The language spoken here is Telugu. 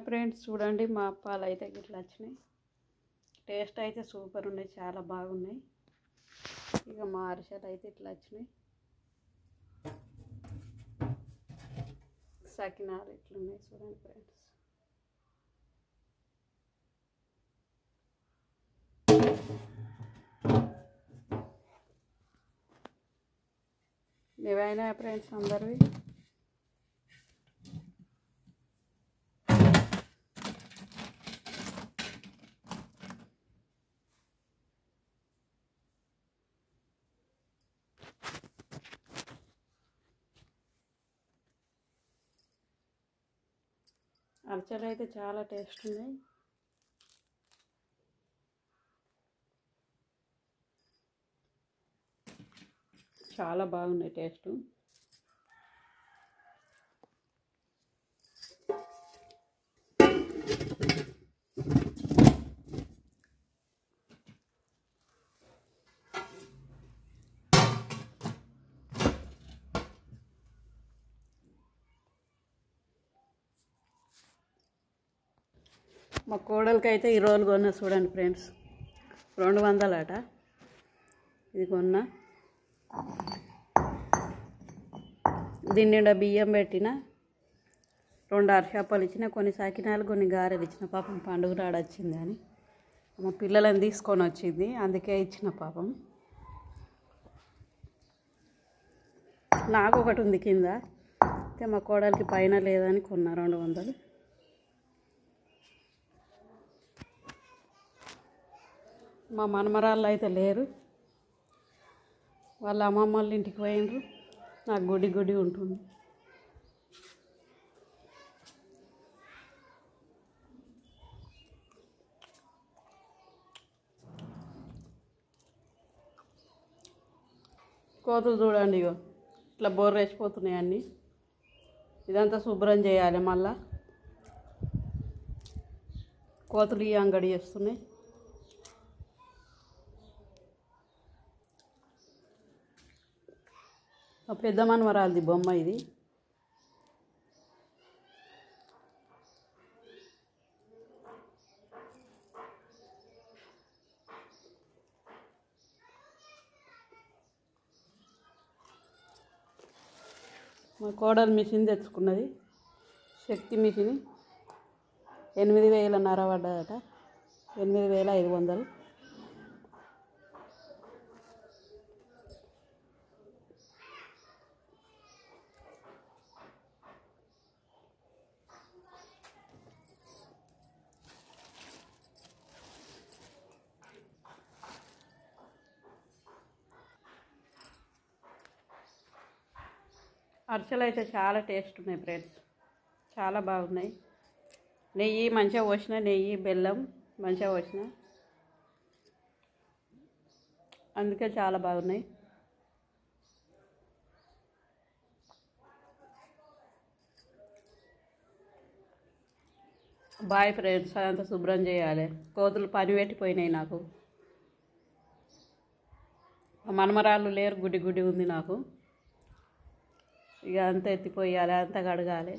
ఫ్రెండ్స్ చూడండి మా అప్పాలు అయితే ఇట్లా వచ్చినాయి. టేస్ట్ అయితే సూపర్ ఉన్నాయి, చాలా బాగున్నాయి. ఇక మా అరిసెలు అయితే ఇట్లా వచ్చినాయి. సకినాలు ఇట్లున్నాయి చూడండి ఫ్రెండ్స్. ఏవైనా ఫ్రెండ్స్ అందరివి అరిసెలు అయితే చాలా టేస్ట్ ఉన్నాయి. చాలా బాగున్నాయి టేస్ట్. మా కోడలికి అయితే ఈ రోజు కొన్నా చూడండి ఫ్రెండ్స్, 200 అట. ఇది కొన్నా. దీని నిండా బియ్యం పెట్టిన, 2 అరిసెప్పలు ఇచ్చిన, కొన్ని సకినాలు కొన్ని గారెలు ఇచ్చిన. పాపం పండుగ నాడు వచ్చింది అని మా పిల్లలని తీసుకొని వచ్చింది, అందుకే ఇచ్చిన. పాపం నాకు ఒకటి ఉంది కింద, అయితే మా కోడలికి పైన లేదని కొన్నా 200. మా మనమరాళ్ళు అయితే లేరు, వాళ్ళ అమ్మమ్మ వాళ్ళ ఇంటికి పోయినరు. నాకు గుడి గుడి ఉంటుంది. కోతులు చూడండి, ఇగో ఇట్లా బోర్రు వేసిపోతున్నాయి అన్నీ. ఇదంతా శుభ్రం చేయాలి. మళ్ళా కోతులు ఈ అంగడి చేస్తున్నాయి. పెద్ద మనవరాలది బొమ్మ ఇది. మా కోడలు మిషన్ తెచ్చుకున్నది, శక్తి మిషన్. 8,500 పడ్డదట, 8,500. అరిసెలు అయితే చాలా టేస్ట్ ఉన్నాయి ఫ్రెండ్స్, చాలా బాగున్నాయి. నెయ్యి మంచిగా పోసిన, నెయ్యి బెల్లం మంచిగా పోసిన, అందుకే చాలా బాగున్నాయి. బాయ్ ఫ్రెండ్స్, అదంతా శుభ్రం చేయాలి. కోతులు పని పెట్టిపోయినాయి నాకు. మనమరాళ్ళు లేరు, గుడి గుడి ఉంది నాకు. ఇక అంతా ఎత్తిపోయాలి, అంతా కడగాలి.